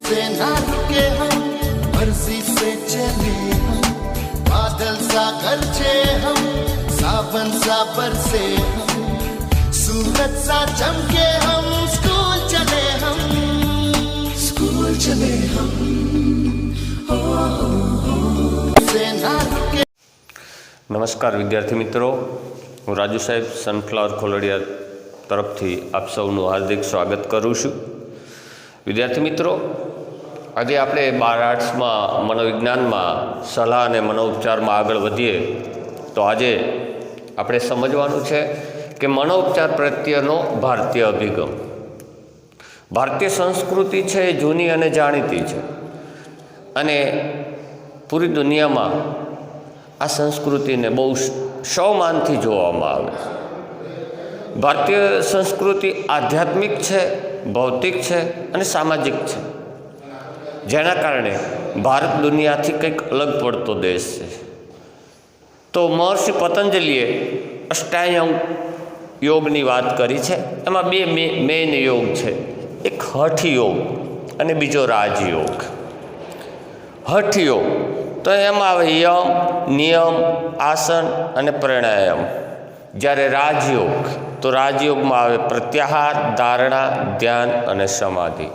से ना रुके हम, मर्जी से चले हम, बादल सा गरजे हम, सावन सा बरसे हम, सूरज सा चमके हम, स्कूल चले हम, स्कूल चले हम, से ना रुके। नमस्कार विद्यार्थी मित्रों, हूँ राजू साहेब सनफ्लावर खोलड़िया तरफथी आप सौનું हार्दिक स्वागत करूँ छूँ। विद्यार्थी मित्रों, आज આપણે 12 આર્ટ્સમાં મનોવિજ્ઞાનમાં સલાહ અને મનોઉપચારમાં આગળ વધીએ તો આજે આપણે સમજવાનું છે કે મનોઉપચાર પ્રત્યેનો ભારતીય અભિગમ. ભારતીય સંસ્કૃતિ છે એ જૂની અને જાણીતી છે અને પૂરી દુનિયામાં આ સંસ્કૃતિને બહુ સૌમાનથી જોવામાં આવે છે. ભારતીય સંસ્કૃતિ આધ્યાત્મિક છે, ભૌતિક છે અને સામાજિક છે, જેના કારણે ભારત દુનિયાથી કંઈક અલગ પડતો દેશ છે. તો મહર્ષિ પતંજલિએ અષ્ટાંગ યોગની વાત કરી છે. એમાં બે મેઇન યોગ છે, એક હઠ યોગ અને બીજો રાજયોગ. હઠ યોગ તો એમાં આવે યમ, નિયમ, આસન અને પ્રાણાયામ. જ્યારે રાજયોગ તો રાજયોગમાં આવે પ્રત્યાહાર, ધારણા, ધ્યાન અને સમાધિ.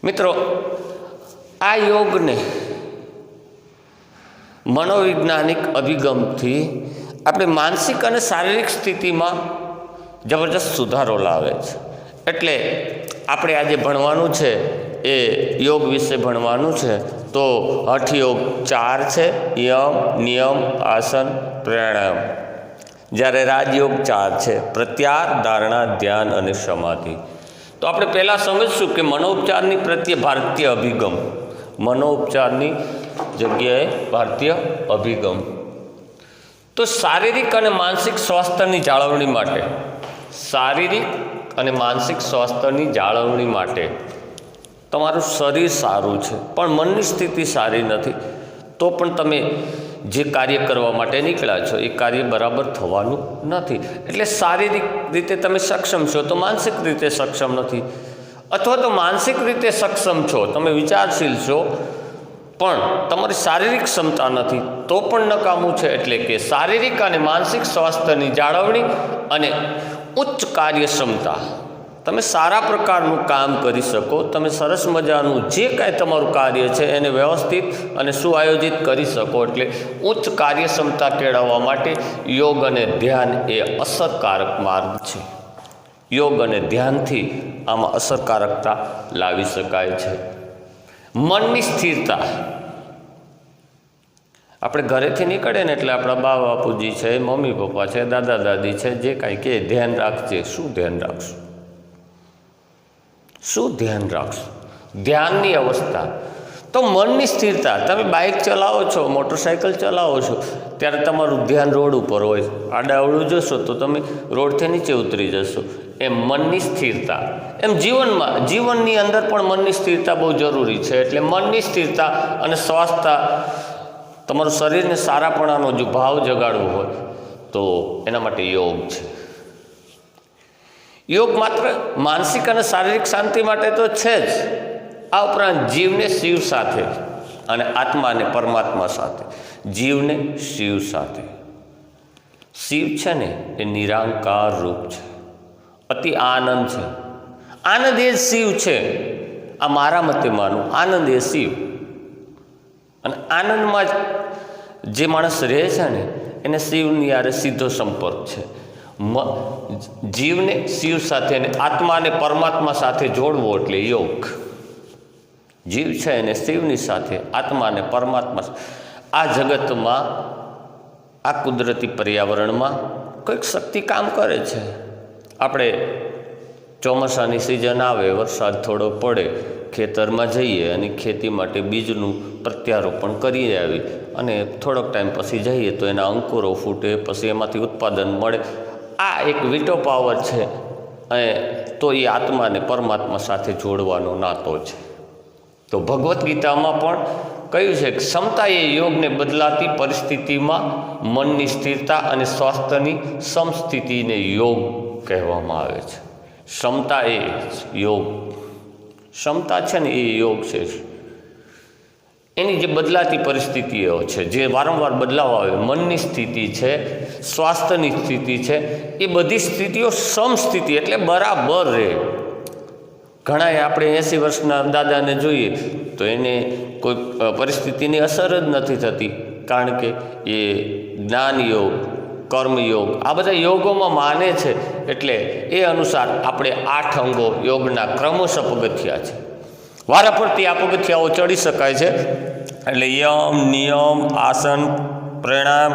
મિત્રો, આ યોગને મનોવૈજ્ઞાનિક અભિગમથી આપણે માનસિક અને શારીરિક સ્થિતિમાં જબરજસ્ત સુધારો લાવે છે. એટલે આપણે આજે ભણવાનું છે એ યોગ વિશે ભણવાનું છે. તો હઠ યોગ 4 છે, યમ, નિયમ, આસન, પ્રાણાયામ. જ્યારે રાજયોગ 4 છે, પ્રત્યાહાર, ધારણા, ધ્યાન અને સમાધિ. તો આપણે પહેલાં સમજશું કે મનોઉપચારની પ્રત્યે ભારતીય અભિગમ, મનોઉપચારની જગ્યાએ ભારતીય અભિગમ. તો શારીરિક અને માનસિક સ્વાસ્થ્યની જાળવણી માટે, શારીરિક અને માનસિક સ્વાસ્થ્યની જાળવણી માટે તમારું શરીર સારું છે પણ મનની સ્થિતિ સારી નથી, તો પણ તમે જે કાર્ય કરવા માટે નીકળ્યા છો એ કાર્ય બરાબર થવાનું નથી. એટલે શારીરિક રીતે તમે સક્ષમ છો તો માનસિક રીતે સક્ષમ નથી, અથવા તો માનસિક રીતે સક્ષમ છો, તમે વિચારશીલ છો પણ તમારી શારીરિક ક્ષમતા નથી, તો પણ નકામું છે. એટલે કે શારીરિક અને માનસિક સ્વાસ્થ્યની જાળવણી અને ઉચ્ચ કાર્યક્ષમતા, તમે સારા પ્રકારનું કામ કરી શકો, તમે સરસ મજાનું જે કાંઈ તમારું કાર્ય છે એને વ્યવસ્થિત અને સુઆયોજિત કરી શકો. એટલે ઉચ્ચ કાર્યક્ષમતા કેળવવા માટે યોગ અને ધ્યાન એ અસરકારક માર્ગ છે. યોગ અને ધ્યાનથી આમાં અસરકારકતા લાવી શકાય છે. મનની સ્થિરતા, આપણે ઘરેથી નીકળે ને એટલે આપણા બા બાપુજી છે, મમ્મી પપ્પા છે, દાદા દાદી છે, જે કાંઈ કે ધ્યાન રાખજે. શું ધ્યાન રાખશું? શું ધ્યાન રાખશું? ધ્યાનની અવસ્થા તો મનની સ્થિરતા. તમે બાઇક ચલાવો છો, મોટરસાઇકલ ચલાવો છો, ત્યારે તમારું ધ્યાન રોડ ઉપર હોય. આડાઅવળું જશો તો તમે રોડથી નીચે ઉતરી જશો. એમ મનની સ્થિરતા, એમ જીવનની અંદર પણ મનની સ્થિરતા બહુ જરૂરી છે. એટલે મનની સ્થિરતા અને સ્વાસ્થ્ય, તમારું શરીરને સારાપણાનો જો ભાવ જગાડવો હોય તો એના માટે યોગ છે. યોગ માત્ર માનસિક અને શારીરિક શાંતિ માટે તો છે જ, આ ઉપરાંત જીવને શિવ સાથે અને આત્માને પરમાત્મા સાથે, જીવને શિવ સાથે. શિવ છે ને એ નિરાંકાર રૂપ છે, અતિ આનંદ છે. આનંદ એ શિવ છે. આ મારા મતે માનું, આનંદ એ શિવ. અને આનંદમાં જે માણસ રહે છે ને એને શિવની યારે સીધો સંપર્ક છે. જીવને શિવ સાથે અને આત્માને પરમાત્મા સાથે જોડવો એટલે યોગ. જીવ છે એને શિવની સાથે, આત્માને પરમાત્મા. આ જગતમાં, આ કુદરતી પર્યાવરણમાં કંઈક શક્તિ કામ કરે છે. આપણે ચોમાસાની સિઝન આવે, વરસાદ થોડો પડે, ખેતરમાં જઈએ અને ખેતી માટે બીજનું પ્રત્યારોપણ કરી આવી અને થોડોક ટાઈમ પછી જઈએ તો એના અંકુરો ફૂટે, પછી એમાંથી ઉત્પાદન મળે. આ એક વિટો પાવર છે અને તો એ આત્માને પરમાત્મા સાથે જોડવાનો નાતો છે. તો ભગવદ્ ગીતામાં પણ કહ્યું છે કે ક્ષમતા એ યોગને બદલાતી પરિસ્થિતિમાં મનની સ્થિરતા અને સ્વાસ્થ્યની સમસ્થિતિને યોગ કહેવામાં આવે છે. ક્ષમતા એ યોગ, ક્ષમતા છે ને એ યોગ છે. એની જે બદલાતી પરિસ્થિતિઓ છે, જે વારંવાર બદલાવ આવે, મનની સ્થિતિ છે, સ્વાસ્થ્યની સ્થિતિ છે, એ બધી સ્થિતિઓ સમસ્થિતિ એટલે બરાબર રહે. ઘણાએ આપણે 80 વર્ષના દાદાને જોઈએ તો એને કોઈ પરિસ્થિતિની અસર જ નથી થતી, કારણ કે એ જ્ઞાન યોગ, કર્મયોગ આ બધા યોગોમાં માને છે. એટલે એ અનુસાર આપણે 8 અંગો યોગના ક્રમશઃ પગથિયા છે, વારાફરતી આ પગથિયાઓ ચડી શકાય છે. એટલે યમ, નિયમ, આસન, પ્રાણાયામ,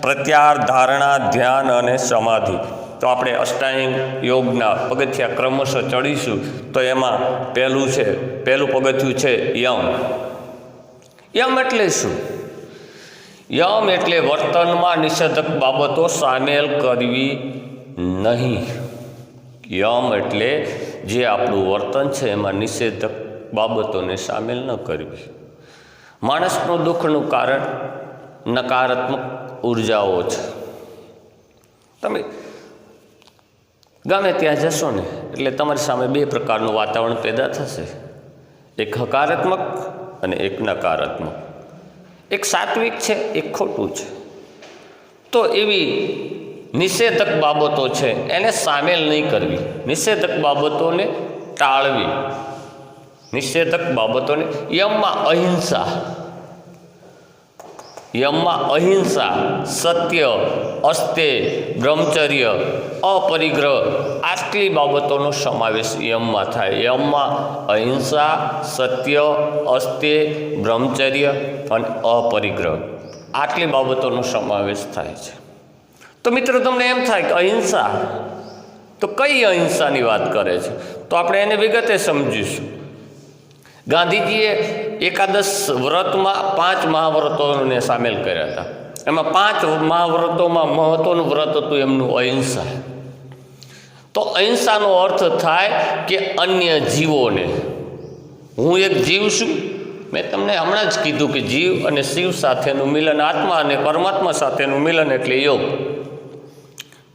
પ્રત્યાહાર, ધારણા, ધ્યાન અને સમાધિ. તો આપણે અષ્ટાંગ યોગના પગથિયા ક્રમશઃ ચડીશું. તો એમાં પહેલું પગથિયું છે યમ. યમ એટલે શું? યમ એટલે વર્તનમાં નિષેધક બાબતો સામેલ કરવી નહીં. યમ એટલે જે આપણું વર્તન છે એમાં નિષેધક બાબતોને સામેલ ન કરવી. માણસનું દુઃખનું કારણ નકારાત્મક ઉર્જાઓ છે. તમે ગમે ત્યાં જશો ને એટલે તમારી સામે 2 પ્રકારનું વાતાવરણ પેદા થશે, એક હકારાત્મક અને એક નકારાત્મક. એક સાત્વિક છે, એક ખોટું છે. તો એવી નિષેધક બાબતો છે એને સામેલ નહીં કરવી, નિષેધક બાબતોને ટાળવી. નિષેધક બાબતોને યમમાં અહિંસા, સત્ય, અસ્તેય, બ્રહ્મચર્ય, અપરિગ્રહ આટલી બાબતોનો સમાવેશ યમમાં થાય. યમમાં અહિંસા, સત્ય, અસ્તેય, બ્રહ્મચર્ય અને અપરિગ્રહ આટલી બાબતોનો સમાવેશ થાય છે. તો મિત્રો તમને એમ થાય કે અહિંસા, તો કઈ અહિંસાની વાત કરે છે? તો આપણે એને વિગતે સમજીશું. ગાંધીજીએ એકાદશ વ્રતમાં 5 મહાવ્રતોને સામેલ કર્યા હતા. એમાં 5 મહાવ્રતોમાં મહત્વનું વ્રત હતું એમનું અહિંસા. તો અહિંસાનો અર્થ થાય કે અન્ય જીવોને, હું એક જીવ છું, મેં તમને હમણાં જ કીધું કે જીવ અને શિવ સાથેનું મિલન, આત્મા અને પરમાત્મા સાથેનું મિલન એટલે યોગ.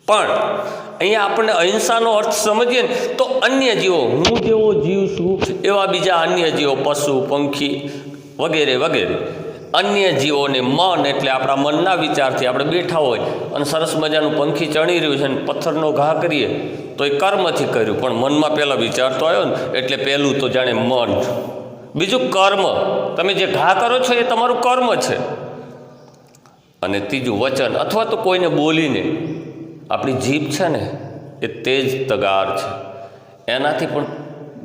પણ અહીંયા આપણે અહિંસાનો અર્થ સમજીએ ને તો અન્ય જીવો, હું જેવો જીવ છું એવા બીજા અન્ય જીવો, પશુ, પંખી વગેરે વગેરે અન્ય જીવોને, મન એટલે આપણા મનના વિચારથી આપણે બેઠા હોય અને સરસ મજાનું પંખી ચણી રહ્યું છે ને પથ્થરનો ઘા કરીએ તો એ કર્મથી કર્યું, પણ મનમાં પહેલાં વિચાર તો આવ્યો ને, એટલે પહેલું તો જાણે મન, બીજું કર્મ, તમે જે ઘા કરો છો એ તમારું કર્મ છે, અને ત્રીજું વચન અથવા તો કોઈને બોલીને. આપણી જીભ છે ને એ તેજ તગાર છે, એનાથી પણ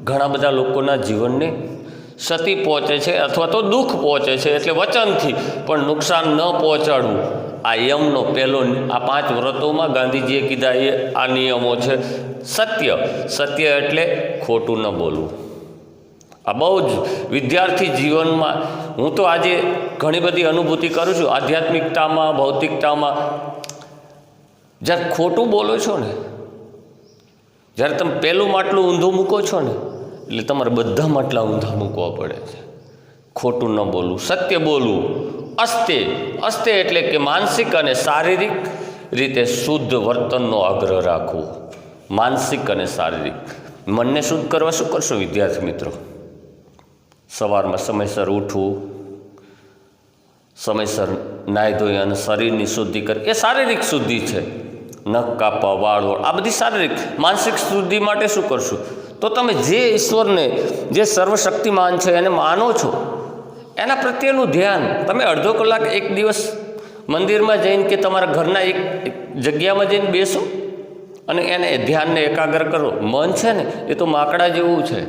ઘણા બધા લોકોના જીવનને ક્ષતિ પહોંચે છે અથવા તો દુઃખ પહોંચે છે. એટલે વચનથી પણ નુકસાન ન પહોંચાડવું આ યમનો પહેલો, આ 5 વ્રતોમાં ગાંધીજીએ કીધા એ આ નિયમો છે. સત્ય એટલે ખોટું ન બોલવું. આ બહુ જ વિદ્યાર્થી જીવનમાં હું તો આજે ઘણી બધી અનુભૂતિ કરું છું, આધ્યાત્મિકતામાં, ભૌતિકતામાં. જ્યારે ખોટું બોલો છો ને, જ્યારે તમે પહેલું માટલું ઊંધું મૂકો છો ને એટલે તમારે બધા માટલા ઊંધા મૂકવા પડે છે. ખોટું ન બોલવું, સત્ય બોલવું. અસ્તે એટલે કે માનસિક અને શારીરિક રીતે શુદ્ધ વર્તનનો આગ્રહ રાખવો. માનસિક અને શારીરિક. મનને શુદ્ધ કરવા શું કરશો વિદ્યાર્થી મિત્રો? સવારમાં સમયસર ઉઠવું, સમયસર નાહી ધોઈ અને શરીરની શુદ્ધિ કરી, એ શારીરિક શુદ્ધિ છે. નખ કાપવા, વાળ, આ બધી શારીરિક. માનસિક શુદ્ધિ માટે શું કરશું? તો તમે જે ઈશ્વરને, જે સર્વશક્તિમાન છે એને માનો છો, એના પ્રત્યેનું ધ્યાન. તમે અડધો કલાક એક દિવસ મંદિરમાં જઈને કે તમારા ઘરના એક જગ્યામાં જઈને બેસો અને એને ધ્યાનને એકાગ્ર કરો. મન છે ને એ તો માકડા જેવું છે,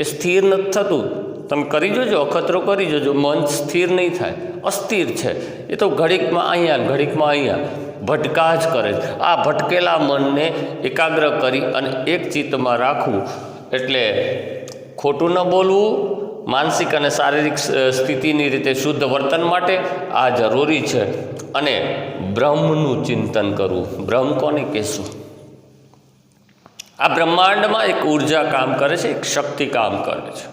એ સ્થિર નથી થતું. તમે કરી જોજો, અખતરો કરી જોજો, મન સ્થિર નહીં થાય, અસ્થિર છે. એ તો ઘડીકમાં અહીંયા, ઘડીકમાં અહીંયા ભટકા જ કરે છે. આ ભટકેલા મનને એકાગ્ર કરી અને એક ચિત્તમાં રાખવું. એટલે ખોટું ન બોલવું, માનસિક અને શારીરિક સ્થિતિની રીતે શુદ્ધ વર્તન માટે આ જરૂરી છે. અને બ્રહ્મનું ચિંતન કરવું. બ્રહ્મ કોને કહેશું? આ બ્રહ્માંડમાં એક ઉર્જા કામ કરે છે, એક શક્તિ કામ કરે છે.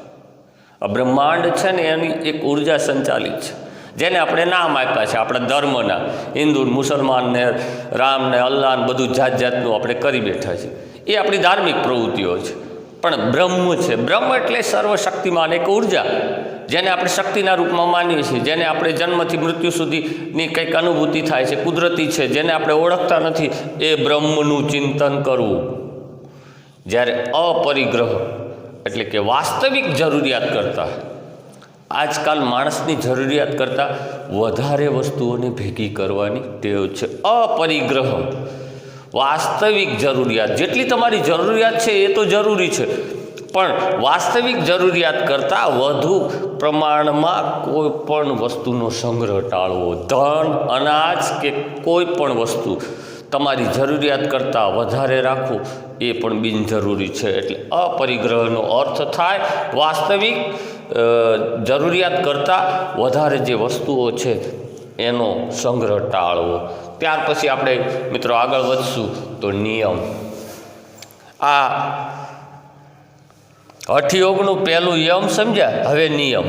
આ બ્રહ્માંડ છે ને એની એક ઉર્જા સંચાલિત છે, જેને આપણે નામ આપ્યા છે આપણા ધર્મના. હિન્દુ, મુસલમાનને, રામને, અલ્લાહને બધું જાતનું આપણે કરી બેઠા છીએ. એ આપણી ધાર્મિક પ્રવૃત્તિઓ છે. પણ બ્રહ્મ છે. બ્રહ્મ એટલે સર્વશક્તિમાન એક ઉર્જા, જેને આપણે શક્તિના રૂપમાં માનીએ છીએ, જેને આપણે જન્મથી મૃત્યુ સુધીની કંઈક અનુભૂતિ થાય છે, કુદરતી છે, જેને આપણે ઓળખતા નથી, એ બ્રહ્મનું ચિંતન કરવું. જ્યારે અપરિગ્રહ એટલે કે વાસ્તવિક જરૂરિયાત કરતાં, આજકાલ માણસની જરૂરિયાત કરતાં વધારે વસ્તુઓને ભેગી કરવાની ટેવ છે. અપરિગ્રહ, વાસ્તવિક જરૂરિયાત, જેટલી તમારી જરૂરિયાત છે એ તો જરૂરી છે, પણ વાસ્તવિક જરૂરિયાત કરતાં વધુ પ્રમાણમાં કોઈ પણ વસ્તુનો સંગ્રહ ટાળવો. ધન, અનાજ કે કોઈ પણ વસ્તુ તમારી જરૂરિયાત કરતાં વધારે રાખવું એ પણ બિનજરૂરી છે. એટલે અપરિગ્રહનો અર્થ થાય વાસ્તવિક જરૂરિયાત કરતાં વધારે જે વસ્તુઓ છે એનો સંગ્રહ ટાળવો. ત્યાર પછી આપણે મિત્રો આગળ વધશું તો નિયમ. આ હઠયોગનું પહેલું યમ સમજ્યા, હવે નિયમ.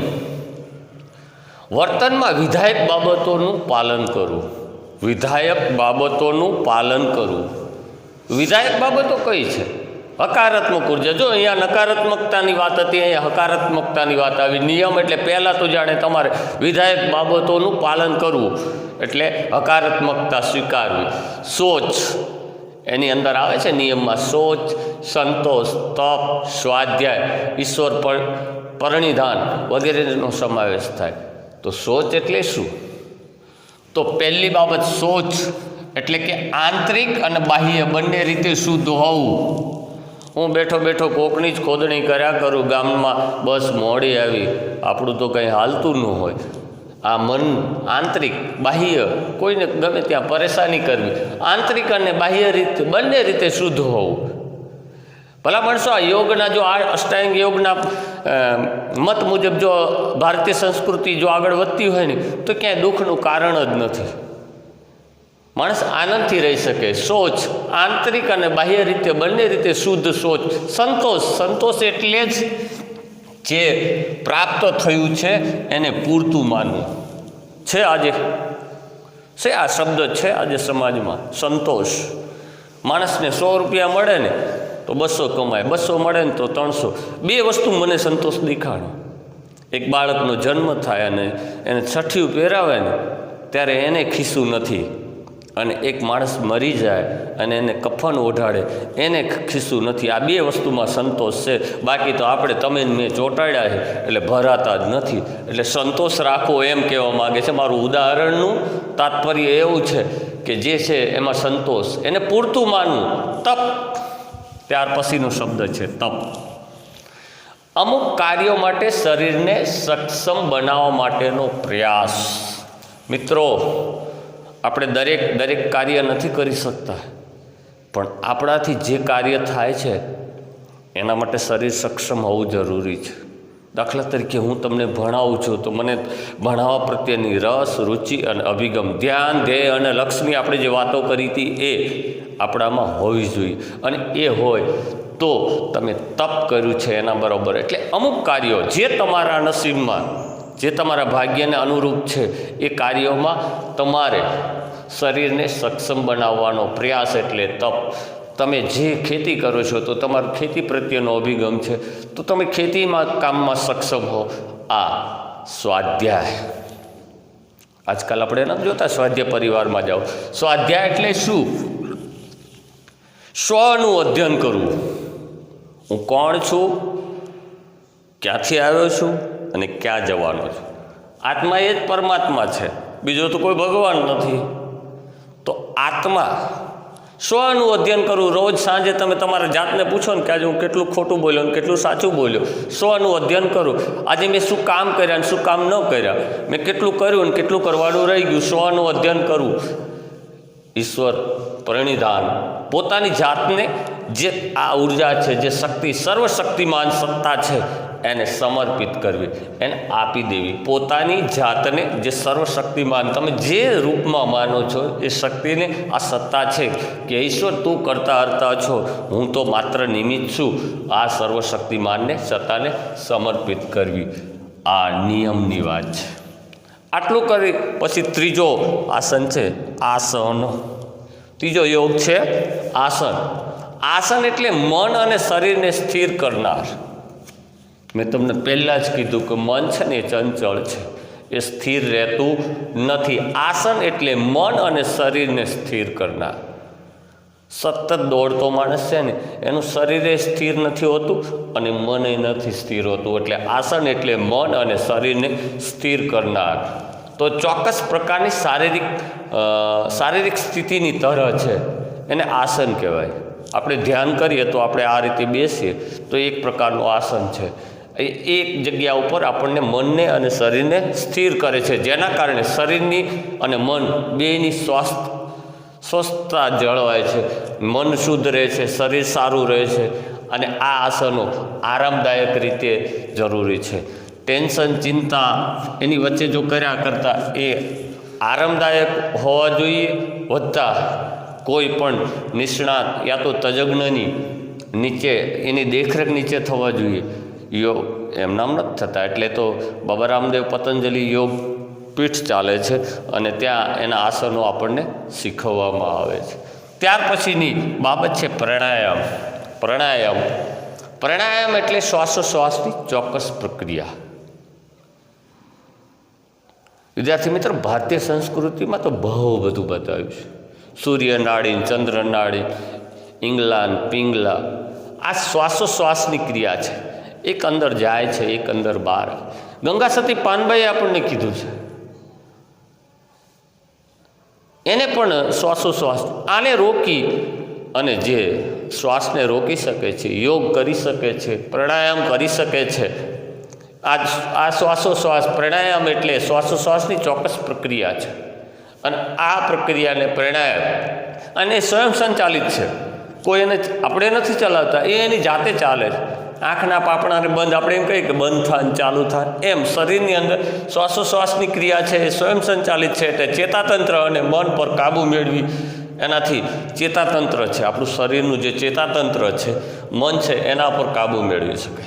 વર્તનમાં વિધાયક બાબતોનું પાલન કરવું. વિધાયક બાબતોનું પાલન કરવું. વિધાયક બાબતો કઈ છે? હકારાત્મક ઉર્જા. જો અહીંયા નકારાત્મકતાની વાત હતી, અહીંયા હકારાત્મકતાની વાત આવી. નિયમ એટલે પહેલાં તો જાણે તમારે વિધાયક બાબતોનું પાલન કરવું એટલે હકારાત્મકતા સ્વીકારવી. સોચ એની અંદર આવે છે નિયમમાં. સોચ, સંતોષ, તપ, સ્વાધ્યાય, ઈશ્વર પરણિધાન વગેરેનો સમાવેશ થાય. તો સોચ એટલે શું? તો પહેલી બાબત સોચ એટલે કે આંતરિક અને બાહ્ય બંને રીતે શુદ્ધ હોવું. હું બેઠો બેઠો કોકની જ ખોદણી કર્યા કરું, ગામમાં બસ મોડી આવી, આપણું તો કંઈ હાલતું ન હોય. આ મન આંતરિક બાહ્ય કોઈને ગમે ત્યાં પરેશાની કરવી, આંતરિક અને બાહ્ય રીતે બંને રીતે શુદ્ધ હોવું. ભલા માણસો આ યોગના, જો આ અષ્ટાંગ યોગના મત મુજબ જો ભારતીય સંસ્કૃતિ જો આગળ વધતી હોય ને તો ક્યાંય દુઃખનું કારણ જ નથી. માણસ આનંદથી રહી શકે. સોચ આંતરિક અને બાહ્ય રીતે બંને રીતે શુદ્ધ સોચ. સંતોષ, સંતોષ એટલે જ જે પ્રાપ્ત થયું છે એને પૂરતું માનવું છે. આજે છે આ શબ્દ છે આજે સમાજમાં સંતોષ. માણસને 100 રૂપિયા મળે ને તો 200 કમાય, 200 મળે ને તો 300. બે વસ્તુ મને સંતોષ દેખાડો. એક બાળકનો જન્મ થાય અને એને છઠ્ઠિયું પહેરાવે ને ત્યારે એને ખીસું નથી, અને એક માણસ મરી જાય અને એને કફન ઓઢાડે એને ખીસું નથી. આ બે વસ્તુમાં સંતોષ છે. બાકી તો આપણે તમે મેં ચોંટાડ્યા છે એટલે ભરાતા જ નથી. એટલે સંતોષ રાખવો એમ કહેવા માગે છે. મારું ઉદાહરણનું તાત્પર્ય એવું છે કે જે છે એમાં સંતોષ, એને પૂરતું માનવું. તપ, ત્યાર પછીનો શબ્દ છે તપ. અમુક કાર્યો માટે શરીરને સક્ષમ બનાવવા માટેનો પ્રયાસ. મિત્રો, આપણે દરેક કાર્ય નથી કરી શકતા, પણ આપણાથી જે કાર્ય થાય છે એના માટે શરીર સક્ષમ હોવું જરૂરી છે. દાખલા તરીકે હું તમને ભણાવું છું તો મને ભણાવવા પ્રત્યેની રસ, રુચિ અને અભિગમ, ધ્યાન, ધ્યેય અને લક્ષ્યની આપણે જે વાતો કરી હતી એ આપણામાં હોવી જોઈએ. અને એ હોય તો તમે તપ કર્યું છે એના બરાબર. એટલે અમુક કાર્યો જે તમારા નસીબમાં, જે તમારા ભાગ્યને અનુરૂપ છે એ કાર્યોમાં તમારે શરીરને સક્ષમ બનાવવાનો પ્રયાસ એટલે તપ. તમે જે ખેતી કરો છો તો તમારો ખેતી પ્રત્યેનો અભિગમ છે તો તમે ખેતીમાં કામમાં સક્ષમ હો. આ સ્વાધ્યાય. આજકાલ આપણે નથી જોતા સ્વાધ્યાય પરિવારમાં જાઓ. સ્વાધ્યાય એટલે શું? સ્વનું અધ્યયન કરવું. હું કોણ છું, ક્યાંથી આવ્યો છું અને ક્યાં જવાનો છું. આત્મા એ જ પરમાત્મા છે, બીજો તો કોઈ ભગવાન નથી. તો આત્મા સ્વનું અધ્યયન કરવું. રોજ સાંજે તમે તમારા જાતને પૂછો ને કે આજે હું કેટલું ખોટું બોલ્યો ને કેટલું સાચું બોલ્યો. સ્વનું અધ્યયન કરું. આજે મેં શું કામ કર્યા ને શું કામ ન કર્યા, મેં કેટલું કર્યું ને કેટલું કરવાનું રહી ગયું. સ્વનું અધ્યયન કરવું. ઈશ્વર પ્રણિધાન, પોતાની જાતને જે આ ઉર્જા છે, જે શક્તિ, સર્વશક્તિમાન સત્તા છે એને સમર્પિત કરવી, એને આપી દેવી. પોતાની જાતને જે સર્વશક્તિમાન, તમે જે રૂપમાં માનો છો એ શક્તિને, આ સત્તા છે કે ઈશ્વર તું કરતા હરતા છો, હું તો માત્ર નિમિત્ત છું, આ સર્વશક્તિમાનને, સત્તાને સમર્પિત કરવી. આ નિયમની વાત છે. આટલું કરી પછી ત્રીજો આસન છે આસન. ત્રીજો યોગ છે આસન. આસન એટલે મન અને શરીરને સ્થિર કરનાર. મેં તમને પહેલાં જ કીધું કે મન છે ને એ ચંચળ છે, એ સ્થિર રહેતું નથી. આસન એટલે મન અને શરીરને સ્થિર કરનાર. સતત દોડતો માણસ છે ને એનું શરીરે સ્થિર નથી હોતું અને મન નથી સ્થિર હોતું. એટલે આસન એટલે મન અને શરીરને સ્થિર કરનાર. તો ચોક્કસ પ્રકારની શારીરિક સ્થિતિની તરહ છે એને આસન કહેવાય. આપણે ધ્યાન કરીએ તો આપણે આ રીતે બેસીએ તો એક પ્રકારનું આસન છે. એક જગ્યા ઉપર આપણને મનને અને શરીરને સ્થિર કરે છે, જેના કારણે શરીરની અને મન બેયની સ્વસ્થતા જળવાય છે, મન શુદ્ધ રહે છે, શરીર સારું રહે છે. અને આ આસનો આરામદાયક રીતે જરૂરી છે. ટેન્શન, ચિંતા એની વચ્ચે જો કર્યા કરતાં એ આરામદાયક હોવા જોઈએ. વધતા કોઈ પણ નિષ્ણાત યા તો તજજ્ઞની નીચે એની દેખરેખ નીચે થવા જોઈએ. યોગ એમ નામ નથી થતા. એટલે તો બાબા રામદેવ પતંજલિ યોગ પીઠ ચાલે છે અને ત્યાં એના આસનો આપણને શીખવવામાં આવે છે. ત્યાર પછીની બાબત છે પ્રાણાયામ. પ્રાણાયામ એટલે શ્વાસોશ્વાસની ચોક્કસ પ્રક્રિયા. વિદ્યાર્થી મિત્રો, ભારતીય સંસ્કૃતિમાં તો બહુ બધું બતાવ્યું છે. સૂર્ય નાડી, ચંદ્ર નાડી, ઈંગલા પિંગલા, આ શ્વાસોશ્વાસની ક્રિયા છે. એક અંદર જાય છે, એક અંદર બહાર. ગંગા સતી પાનબાઈએ આપણને કીધું છે. એને પણ શ્વાસોશ્વાસ આને રોકી અને જે શ્વાસને રોકી શકે છે, યોગ કરી શકે છે, પ્રાણાયામ કરી શકે છે. આ શ્વાસોશ્વાસ પ્રાણાયામ એટલે શ્વાસોશ્વાસની ચોક્કસ પ્રક્રિયા છે. અને આ પ્રક્રિયાને પ્રાણાયામ અને સ્વયં સંચાલિત છે. કોઈ એને આપણે નથી ચલાવતા, એ એની જાતે ચાલે છે. આંખના પાપણાને બંધ, આપણે એમ કહીએ કે બંધ થાય ચાલુ થાય, એમ શરીરની અંદર શ્વાસોશ્વાસની ક્રિયા છે એ સ્વયં સંચાલિત છે. એટલે ચેતાતંત્ર અને મન પર કાબૂ મેળવી એનાથી ચેતાતંત્ર છે, આપણું શરીરનું જે ચેતાતંત્ર છે, મન છે, એના પર કાબૂ મેળવી શકે.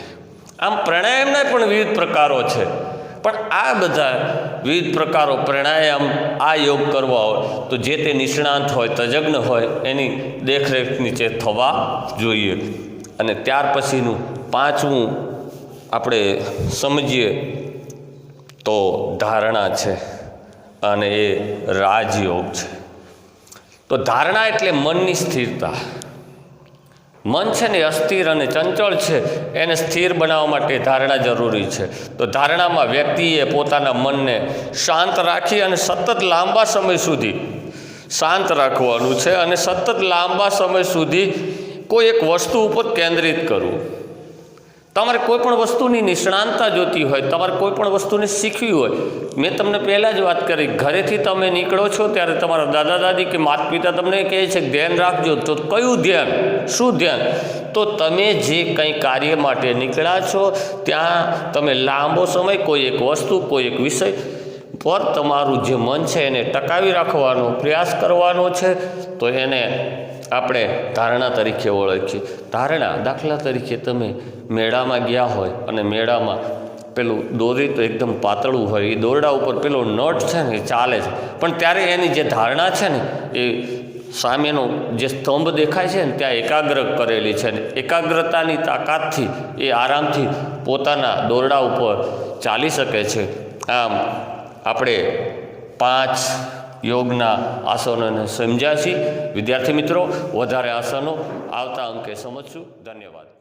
આમ પ્રાણાયામના પણ વિવિધ પ્રકારો છે. પણ આ બધા વિવિધ પ્રકારો પ્રાણાયામ, આ યોગ કરવા હોય તો જે તે નિષ્ણાંત હોય, તજજ્ઞ હોય એની દેખરેખ નીચે થવા જોઈએ. અને ત્યાર પછીનું પાંચમું આપણે સમજીએ તો ધારણા છે અને એ રાજયોગ છે. તો ધારણા એટલે મનની સ્થિરતા. મન છે ને અસ્થિર અને ચંચળ છે, એને સ્થિર બનાવવા માટે ધારણા જરૂરી છે. તો ધારણામાં વ્યક્તિએ પોતાના મનને શાંત રાખી અને સતત લાંબા સમય સુધી શાંત રાખવાનું છે અને સતત લાંબા સમય સુધી કોઈ એક વસ્તુ ઉપર કેન્દ્રિત કરવું. તમારે કોઈ પણ વસ્તુની નિષ્ણાંતતા જોતી હોય, તમારે કોઈ પણ વસ્તુને શીખવી હોય, મેં તમને પહેલાં જ વાત કરી, ઘરેથી તમે નીકળો છો ત્યારે તમારા દાદા દાદી કે માતા પિતા તમને કહે છે કે ધ્યાન રાખજો. તો કયું ધ્યાન, શું ધ્યાન? તો તમે જે કંઈ કાર્ય માટે નીકળ્યા છો ત્યાં તમે લાંબો સમય કોઈ એક વસ્તુ, કોઈ એક વિષય પર તમારું જે મન છે એને ટકાવી રાખવાનો પ્રયાસ કરવાનો છે. તો એને આપણે ધારણા તરીકે ઓળખીએ. ધારણા, દાખલા તરીકે તમે મેળામાં ગયા હોય અને મેળામાં પેલું દોરી તો એકદમ પાતળું હોય, એ દોરડા ઉપર પેલો નટ છે ને એ ચાલે છે, પણ ત્યારે એની જે ધારણા છે ને એ સામેનો જે સ્તંભ દેખાય છે ને ત્યાં એકાગ્ર કરેલી છે. ને એકાગ્રતાની તાકાતથી એ આરામથી પોતાના દોરડા ઉપર ચાલી શકે છે. આમ આપણે 5 યોગના આસનોને સમજ્યા છીએ. વિદ્યાર્થી મિત્રો, વધારે આસનો આવતા અંકે સમજશું. ધન્યવાદ.